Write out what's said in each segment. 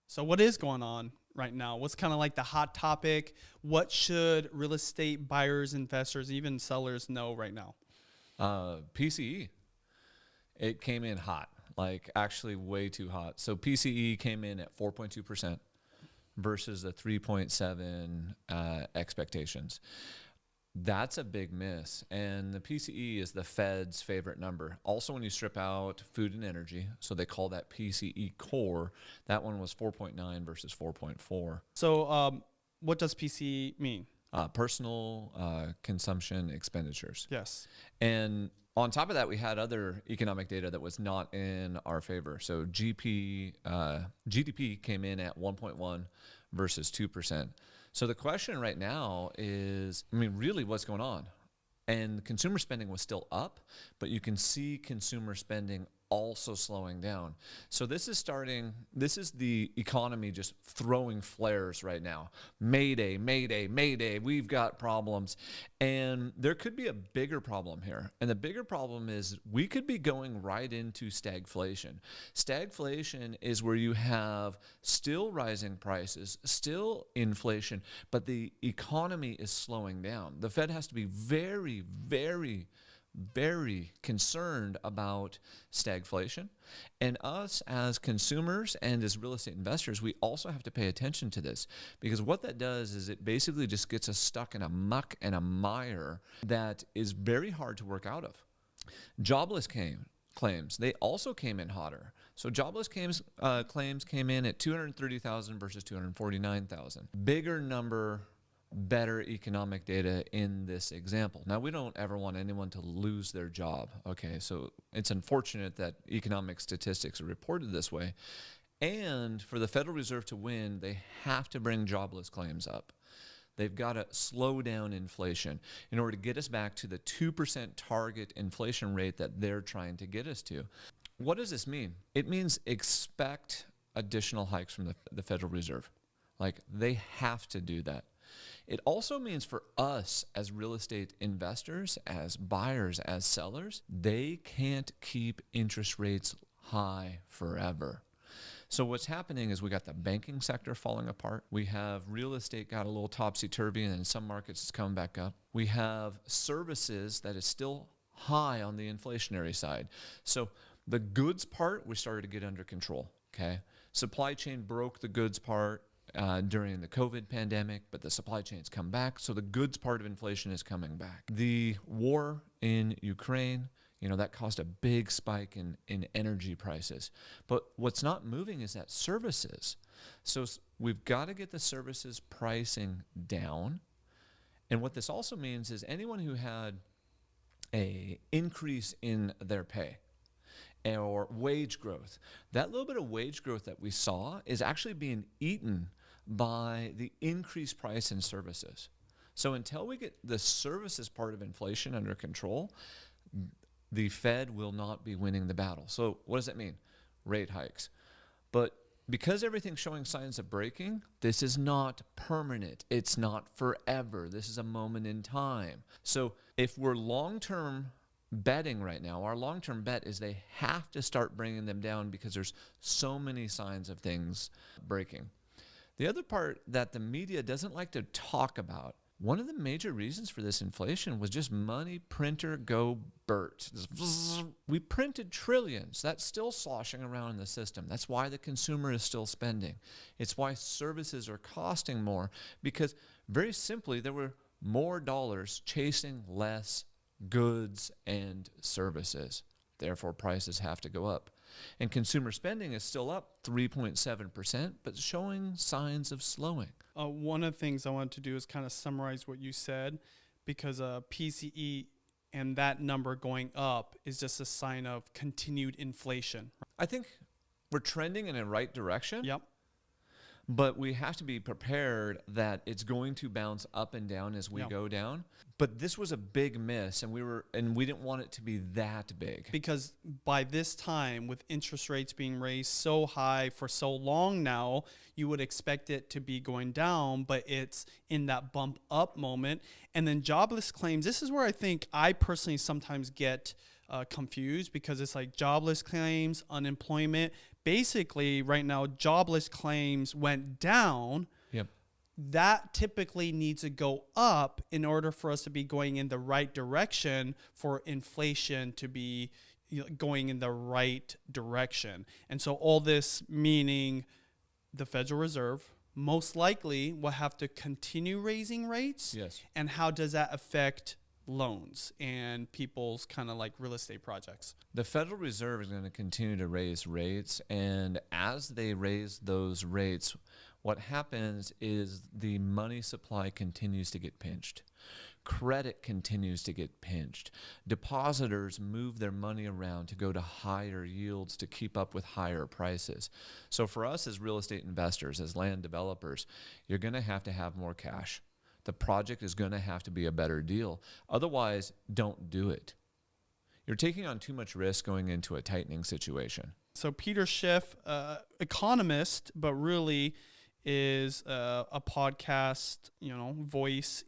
So what is going on right now? What's kind of like the hot topic? What should real estate buyers, investors, even sellers know right now? PCE, it came in hot, like actually way too hot. So PCE came in at 4.2% versus the 3.7 expectations. That's a big miss. And the PCE is the Fed's favorite number. Also, when you strip out food and energy, so they call that PCE core, that one was 4.9 versus 4.4. So what does PCE mean? Personal consumption expenditures. Yes. And on top of that, we had other economic data that was not in our favor. So GDP came in at 1.1 versus 2%. So the question right now is, really what's going on? And consumer spending was still up, but you can see consumer spending also slowing down. So this is the economy just throwing flares right now. Mayday, mayday, mayday, we've got problems. And there could be a bigger problem here. And the bigger problem is we could be going right into stagflation. Stagflation is where you have still rising prices, still inflation, but the economy is slowing down. The Fed has to be very, very concerned about stagflation. And us as consumers and as real estate investors, we also have to pay attention to this, because what that does is it basically just gets us stuck in a muck and a mire that is very hard to work out of. Jobless claims, they also came in hotter. So jobless claims came in at 230,000 versus 249,000. Bigger number, better economic data in this example. Now, we don't ever want anyone to lose their job, okay? So it's unfortunate that economic statistics are reported this way. And for the Federal Reserve to win, they have to bring jobless claims up. They've got to slow down inflation in order to get us back to the 2% target inflation rate that they're trying to get us to. What does this mean? It means expect additional hikes from the Federal Reserve. Like, they have to do that. It also means for us as real estate investors, as buyers, as sellers, they can't keep interest rates high forever. So what's happening is we got the banking sector falling apart. We have real estate got a little topsy-turvy, and in some markets it's coming back up. We have services that is still high on the inflationary side. So the goods part, we started to get under control, okay? Supply chain broke the goods part during the COVID pandemic, but the supply chains come back. So the goods part of inflation is coming back. The war in Ukraine, that caused a big spike in energy prices. But what's not moving is that services. So we've got to get the services pricing down. And what this also means is anyone who had an increase in their pay or wage growth, that little bit of wage growth that we saw is actually being eaten by the increased price in services. So until we get the services part of inflation under control, the Fed will not be winning the battle. So what does that mean? Rate hikes. But because everything's showing signs of breaking, this is not permanent. It's not forever. This is a moment in time. So if we're long-term betting right now, our long-term bet is they have to start bringing them down because there's so many signs of things breaking. The other part that the media doesn't like to talk about, one of the major reasons for this inflation was just money printer go Bert. We printed trillions. That's still sloshing around in the system. That's why the consumer is still spending. It's why services are costing more, because very simply there were more dollars chasing less goods and services. Therefore, prices have to go up. And consumer spending is still up 3.7%, but showing signs of slowing. One of the things I wanted to do is kind of summarize what you said, because PCE and that number going up is just a sign of continued inflation. I think we're trending in the right direction. Yep. But we have to be prepared that it's going to bounce up and down as we go down. But this was a big miss, and we didn't want it to be that big. Because by this time, with interest rates being raised so high for so long now, you would expect it to be going down, but it's in that bump up moment. And then jobless claims, this is where I think I personally sometimes get confused because it's like jobless claims, unemployment. Basically, right now, jobless claims went down. Yep. That typically needs to go up in order for us to be going in the right direction for inflation to be going in the right direction. And so all this meaning the Federal Reserve most likely will have to continue raising rates. Yes. And how does that affect loans and people's kind of like real estate projects? The Federal Reserve is going to continue to raise rates, and as they raise those rates, what happens is the money supply continues to get pinched. Credit continues to get pinched. Depositors move their money around to go to higher yields to keep up with higher prices. So for us as real estate investors, as land developers, you're going to have more cash. The project is going to have to be a better deal. Otherwise, don't do it. You're taking on too much risk going into a tightening situation. So Peter Schiff, economist, but really is a podcast, voice,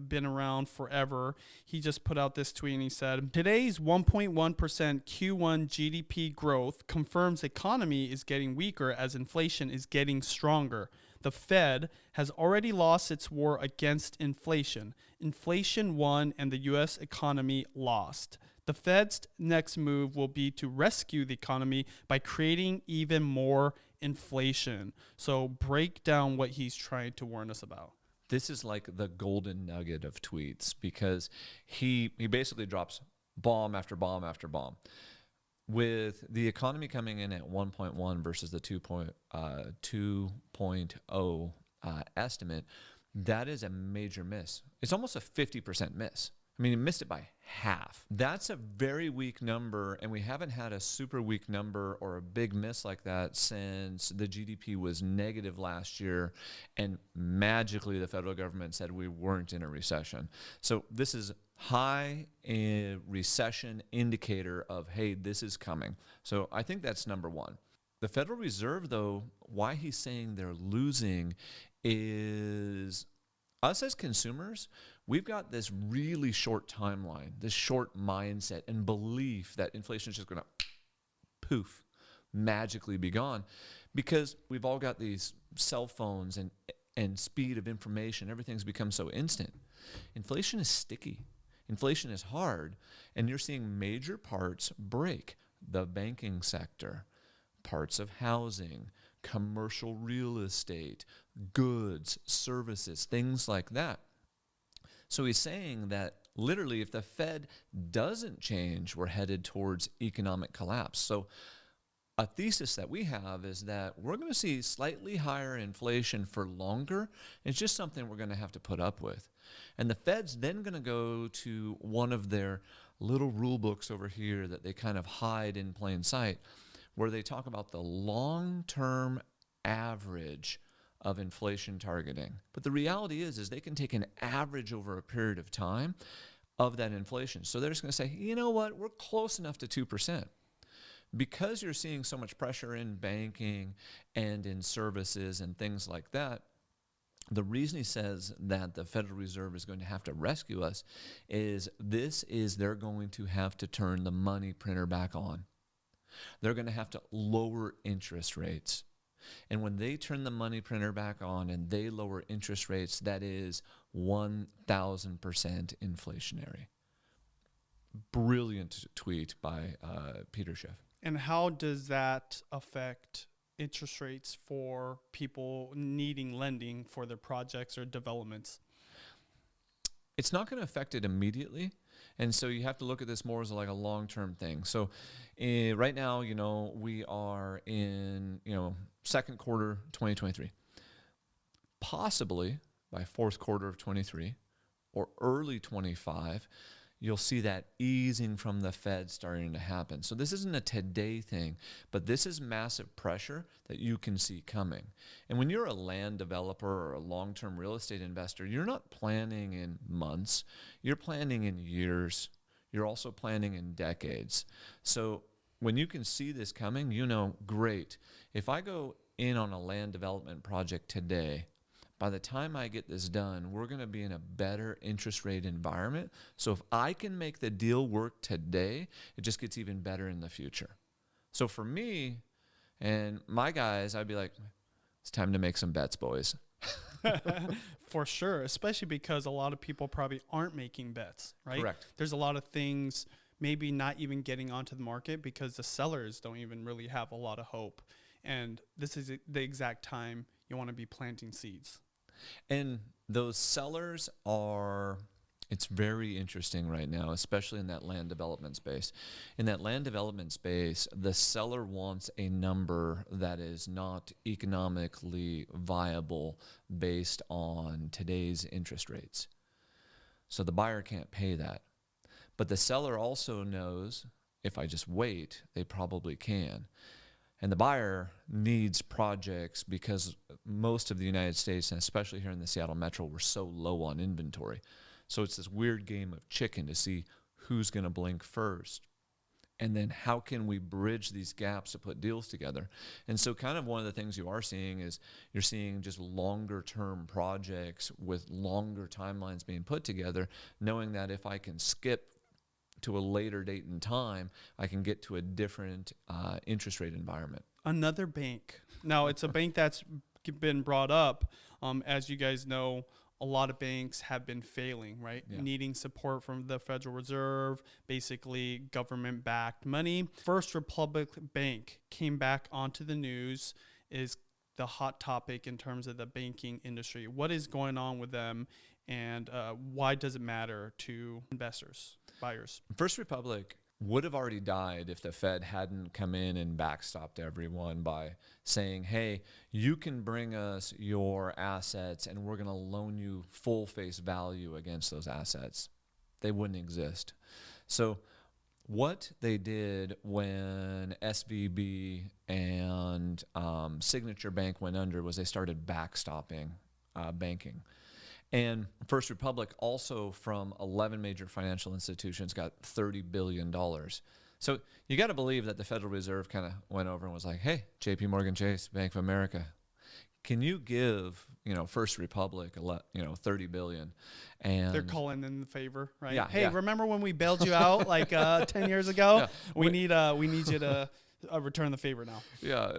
been around forever. He just put out this tweet and he said, today's 1.1% Q1 GDP growth confirms the economy is getting weaker as inflation is getting stronger. The Fed has already lost its war against inflation. Inflation won and the U.S. economy lost. The Fed's next move will be to rescue the economy by creating even more inflation. So break down what he's trying to warn us about. This is like the golden nugget of tweets because he basically drops bomb after bomb after bomb. With the economy coming in at 1.1 versus the 2.0 estimate, that is a major miss. It's almost a 50% miss. I mean, it missed it by half. That's a very weak number, and we haven't had a super weak number or a big miss like that since the GDP was negative last year, and magically the federal government said we weren't in a recession. So this is high recession indicator of, hey, this is coming. So I think that's number one. The Federal Reserve, though, why he's saying they're losing is us as consumers, we've got this really short timeline, this short mindset and belief that inflation is just going to poof, magically be gone because we've all got these cell phones and speed of information. Everything's become so instant. Inflation is sticky. Inflation is hard, and you're seeing major parts break. The banking sector, parts of housing, commercial real estate, goods, services, things like that. So he's saying that literally if the Fed doesn't change, we're headed towards economic collapse. So a thesis that we have is that we're going to see slightly higher inflation for longer. It's just something we're going to have to put up with. And the Fed's then going to go to one of their little rule books over here that they kind of hide in plain sight, where they talk about the long-term average of inflation targeting. But the reality is they can take an average over a period of time of that inflation. So they're just going to say, you know what, we're close enough to 2%. Because you're seeing so much pressure in banking and in services and things like that, the reason he says that the Federal Reserve is going to have to rescue us is they're going to have to turn the money printer back on. They're going to have to lower interest rates. And when they turn the money printer back on and they lower interest rates, that is 1,000% inflationary. Brilliant tweet by Peter Schiff. And how does that affect interest rates for people needing lending for their projects or developments? It's not going to affect it immediately. And so you have to look at this more as like a long-term thing. So right now, we are in, second quarter 2023. Possibly by fourth quarter of 23 or early 25, you'll see that easing from the Fed starting to happen. So this isn't a today thing, but this is massive pressure that you can see coming. And when you're a land developer or a long-term real estate investor, you're not planning in months. You're planning in years. You're also planning in decades. So when you can see this coming, great. If I go in on a land development project today, by the time I get this done, we're going to be in a better interest rate environment. So if I can make the deal work today, it just gets even better in the future. So for me and my guys, I'd be like, it's time to make some bets, boys. For sure, especially because a lot of people probably aren't making bets, right? Correct. There's a lot of things maybe not even getting onto the market because the sellers don't even really have a lot of hope. And this is the exact time you want to be planting seeds. And those sellers are, it's very interesting right now, especially in that land development space. In that land development space, the seller wants a number that is not economically viable based on today's interest rates. So the buyer can't pay that. But the seller also knows if I just wait, they probably can. And the buyer needs projects because most of the United States, and especially here in the Seattle Metro, we're so low on inventory. So it's this weird game of chicken to see who's going to blink first. And then how can we bridge these gaps to put deals together? And so kind of one of the things you are seeing is you're seeing just longer term projects with longer timelines being put together, knowing that if I can skip to a later date and time, I can get to a different interest rate environment. Another bank. Now, it's a bank that's been brought up. As you guys know, a lot of banks have been failing, right? Yeah. Needing support from the Federal Reserve, basically government-backed money. First Republic Bank came back onto the news, is the hot topic in terms of the banking industry. What is going on with them, and why does it matter to investors, buyers? First Republic would have already died if the Fed hadn't come in and backstopped everyone by saying, hey, you can bring us your assets and we're going to loan you full face value against those assets. They wouldn't exist. So what they did when SVB and Signature Bank went under was they started backstopping banking. And First Republic also from 11 major financial institutions got $30 billion. So you got to believe that the Federal Reserve kind of went over and was like, hey, JP Morgan Chase, Bank of America, can you give, First Republic, $30 billion? And they're calling in the favor, right? Yeah, hey, yeah. remember when we bailed you out like 10 years ago? Yeah. We need you to return the favor now. Yeah,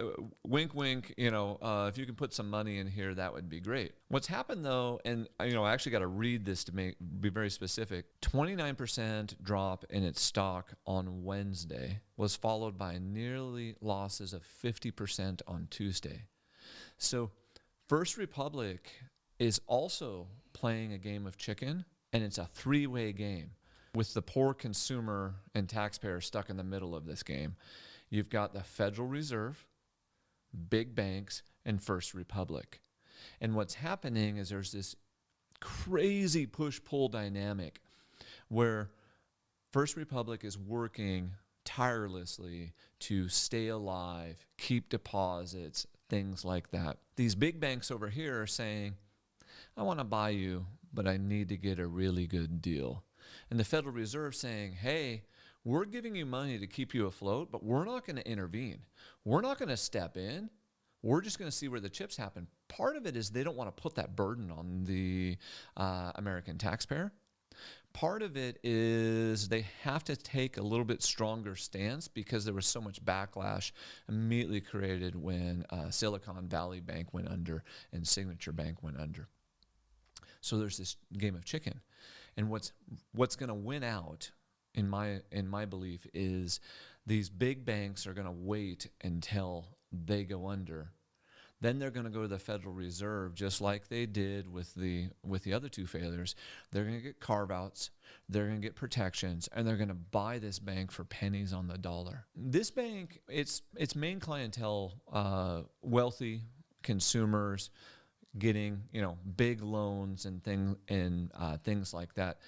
wink, wink. If you can put some money in here, that would be great. What's happened though, and I actually got to read this to be very specific. 29% drop in its stock on Wednesday was followed by nearly losses of 50% on Tuesday. So First Republic is also playing a game of chicken, and it's a three-way game with the poor consumer and taxpayer stuck in the middle of this game. You've got the Federal Reserve, big banks, and First Republic. And what's happening is there's this crazy push-pull dynamic where First Republic is working tirelessly to stay alive, keep deposits, things like that. These big banks over here are saying, I want to buy you, but I need to get a really good deal. And the Federal Reserve saying, hey, we're giving you money to keep you afloat, but we're not going to intervene. We're not going to step in. We're just going to see where the chips happen. Part of it is they don't want to put that burden on the American taxpayer. Part of it is they have to take a little bit stronger stance because there was so much backlash immediately created when Silicon Valley Bank went under and Signature Bank went under. So there's this game of chicken. And what's going to win out, in my belief, is these big banks are going to wait until they go under. Then they're going to go to the Federal Reserve, just like they did with the other two failures. They're going to get carve-outs, they're going to get protections, and they're going to buy this bank for pennies on the dollar. This bank, its main clientele, wealthy consumers, getting big loans and things like that.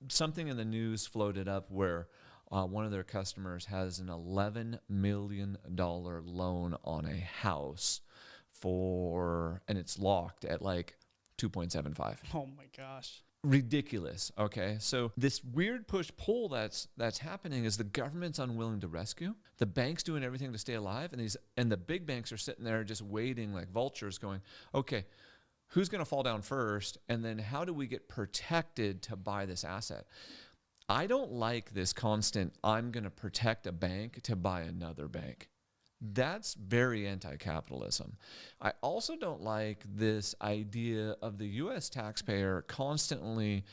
Something in the news floated up where one of their customers has an $11 million loan on a house and it's locked at like 2.75. Oh my gosh. Ridiculous. Okay. So this weird push-pull that's happening is the government's unwilling to rescue. The bank's doing everything to stay alive, and the big banks are sitting there just waiting like vultures going, okay, who's going to fall down first, and then how do we get protected to buy this asset? I don't like this constant, I'm going to protect a bank to buy another bank. That's very anti-capitalism. I also don't like this idea of the U.S. taxpayer constantly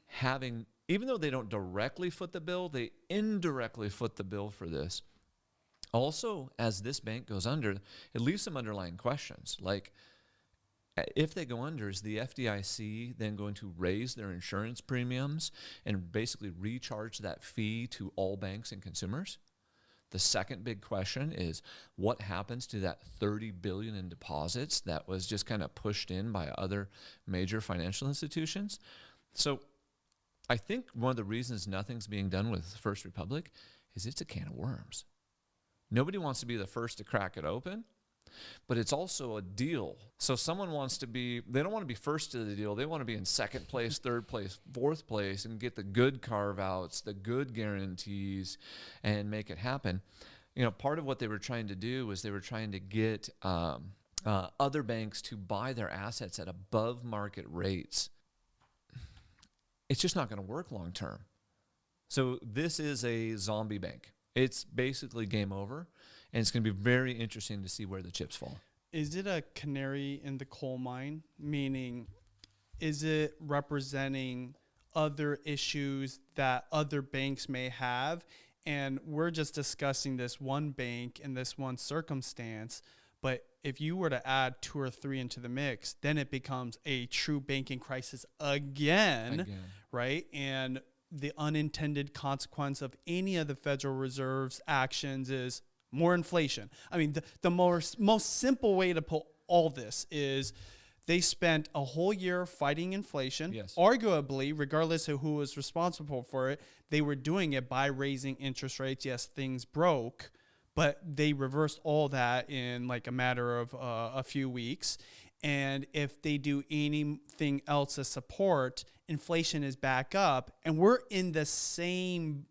having, even though they don't directly foot the bill, they indirectly foot the bill for this. Also, as this bank goes under, it leaves some underlying questions. Like, if they go under, is the FDIC then going to raise their insurance premiums and basically recharge that fee to all banks and consumers? The second big question is, what happens to that $30 billion in deposits that was just kind of pushed in by other major financial institutions? So I think one of the reasons nothing's being done with First Republic is it's a can of worms. Nobody wants to be the first to crack it open, but it's also a deal. So someone wants to be, they don't want to be first to the deal. They want to be in second place, third place, fourth place, and get the good carve-outs, the good guarantees, and make it happen. You know, part of what they were trying to do was they were trying to get other banks to buy their assets at above market rates. It's just not going to work long term. So this is a zombie bank. It's basically game over, and it's going to be very interesting to see where the chips fall. Is it a canary in the coal mine? Meaning, is it representing other issues that other banks may have? And we're just discussing this one bank in this one circumstance. But if you were to add 2 or 3 into the mix, then it becomes a true banking crisis again. Right? And the unintended consequence of any of the Federal Reserve's actions is more inflation. I mean, the most simple way to put all this is they spent a whole year fighting inflation. Yes. Arguably, regardless of who was responsible for it, they were doing it by raising interest rates. Yes, things broke, but they reversed all that in like a matter of a few weeks. And if they do anything else as support, inflation is back up, and we're in the same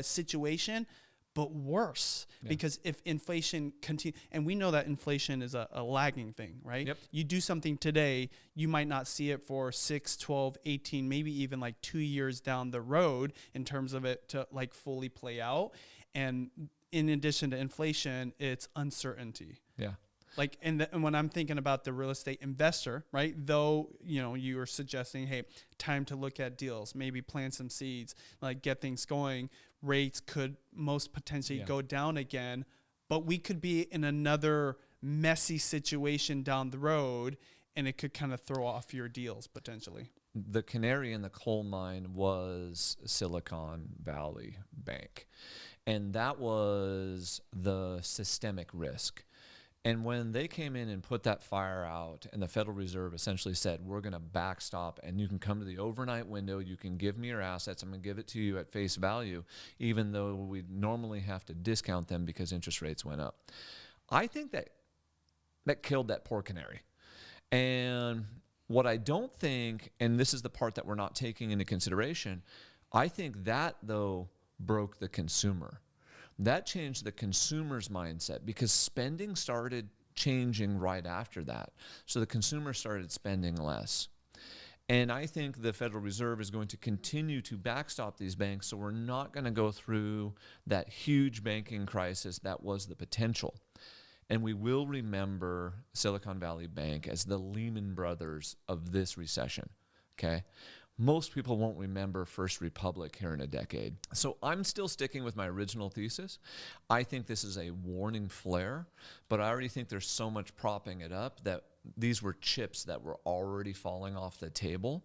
situation, but worse. Yeah. Because if inflation continues, and we know that inflation is a lagging thing, right? Yep. You do something today, you might not see it for 6, 12, 18, maybe even like 2 years down the road in terms of it to like fully play out. And in addition to inflation, it's uncertainty. Yeah. Like, and when I'm thinking about the real estate investor, right? Though, you know, you were suggesting, hey, time to look at deals, maybe plant some seeds, like get things going. Rates could most potentially go down again, but we could be in another messy situation down the road, and it could kind of throw off your deals potentially. The canary in the coal mine was Silicon Valley Bank, and that was the systemic risk. And when they came in and put that fire out, and the Federal Reserve essentially said, we're going to backstop, and you can come to the overnight window, you can give me your assets, I'm going to give it to you at face value, even though we normally have to discount them because interest rates went up. I think that killed that poor canary. And what I don't think, and this is the part that we're not taking into consideration, I think that, though, broke the consumer. That changed the consumer's mindset because spending started changing right after that. So the consumer started spending less. And I think the Federal Reserve is going to continue to backstop these banks, so we're not going to go through that huge banking crisis that was the potential. And we will remember Silicon Valley Bank as the Lehman Brothers of this recession, okay? Most people won't remember First Republic here in a decade. So I'm still sticking with my original thesis. I think this is a warning flare, but I already think there's so much propping it up that these were chips that were already falling off the table.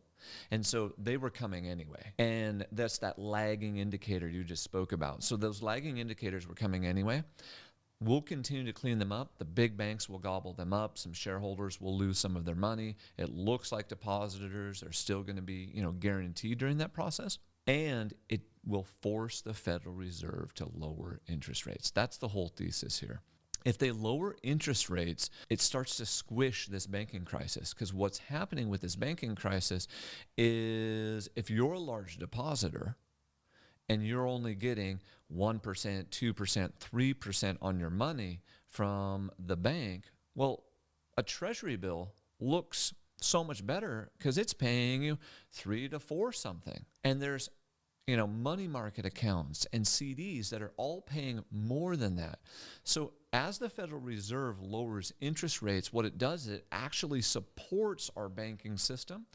And so they were coming anyway. And that's that lagging indicator you just spoke about. So those lagging indicators were coming anyway. We'll continue to clean them up. The big banks will gobble them up. Some shareholders will lose some of their money. It looks like depositors are still going to be, guaranteed during that process. And it will force the Federal Reserve to lower interest rates. That's the whole thesis here. If they lower interest rates, it starts to squish this banking crisis, because what's happening with this banking crisis is if you're a large depositor and you're only getting 1%, 2%, 3% on your money from the bank, well, a treasury bill looks so much better because it's paying you 3 to 4 something. And there's, money market accounts and CDs that are all paying more than that. So as the Federal Reserve lowers interest rates, what it does is it actually supports our banking system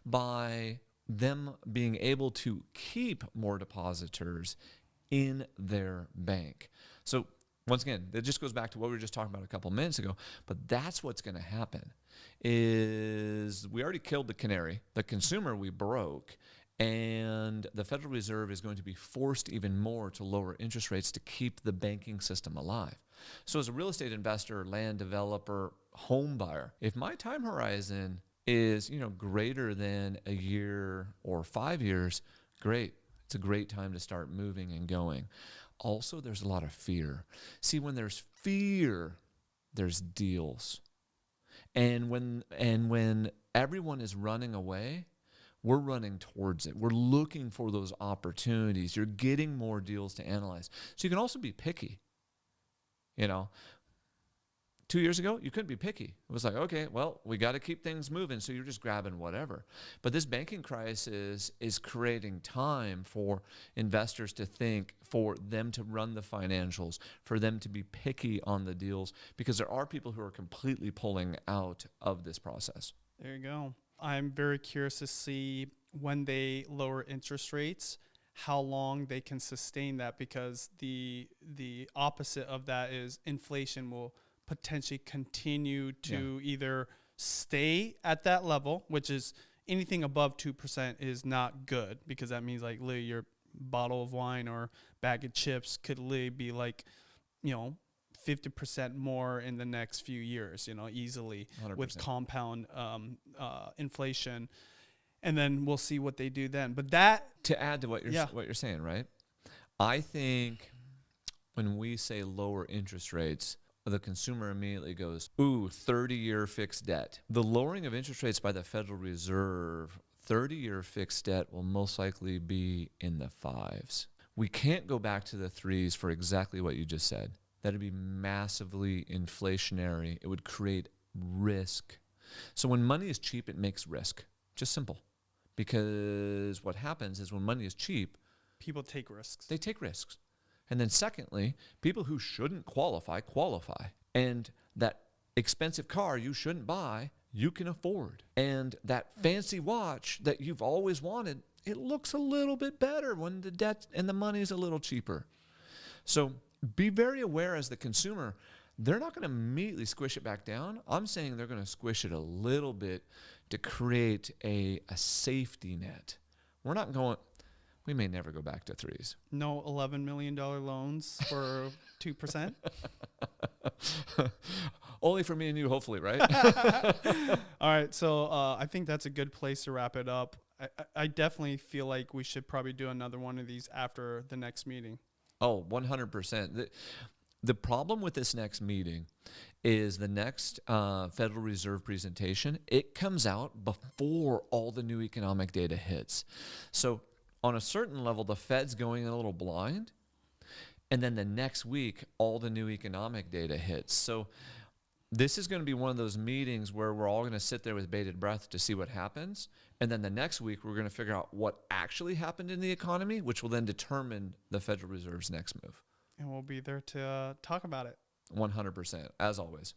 by them being able to keep more depositors in their bank. So once again, that just goes back to what we were just talking about a couple minutes ago, but that's what's going to happen is we already killed the canary, the consumer we broke, and the Federal Reserve is going to be forced even more to lower interest rates to keep the banking system alive. So as a real estate investor, land developer, home buyer, if my time horizon is, greater than a year or 5 years, great. It's a great time to start moving and going. Also, there's a lot of fear. See, when there's fear, there's deals. And when everyone is running away, we're running towards it. We're looking for those opportunities. You're getting more deals to analyze. So you can also be picky. 2 years ago, you couldn't be picky. It was like, okay, well, we got to keep things moving, so you're just grabbing whatever. But this banking crisis is creating time for investors to think, for them to run the financials, for them to be picky on the deals, because there are people who are completely pulling out of this process. There you go. I'm very curious to see when they lower interest rates, how long they can sustain that, because the opposite of that is inflation will potentially continue to either stay at that level, which is anything above 2% is not good, because that means like literally your bottle of wine or bag of chips could literally be like, 50% more in the next few years, easily 100%. With compound inflation. And then we'll see what they do then. But that, to add to what you're saying, right? I think when we say lower interest rates, the consumer immediately goes, ooh, 30-year fixed debt. The lowering of interest rates by the Federal Reserve, 30-year fixed debt will most likely be in the 5s. We can't go back to the 3s for exactly what you just said. That'd be massively inflationary. It would create risk. So when money is cheap, it makes risk. Just simple. Because what happens is when money is cheap, people take risks. They take risks. And then secondly, people who shouldn't qualify. And that expensive car you shouldn't buy, you can afford. And that fancy watch that you've always wanted, it looks a little bit better when the debt and the money is a little cheaper. So be very aware as the consumer, they're not going to immediately squish it back down. I'm saying they're going to squish it a little bit to create a safety net. We may never go back to 3s. No $11 million loans for 2%? Only for me and you, hopefully, right? All right, so I think that's a good place to wrap it up. I definitely feel like we should probably do another one of these after the next meeting. Oh, 100%. The problem with this next meeting is the next Federal Reserve presentation, it comes out before all the new economic data hits. So on a certain level, the Fed's going a little blind, and then the next week, all the new economic data hits. So this is going to be one of those meetings where we're all going to sit there with bated breath to see what happens. And then the next week, we're going to figure out what actually happened in the economy, which will then determine the Federal Reserve's next move. And we'll be there to talk about it. 100%, as always.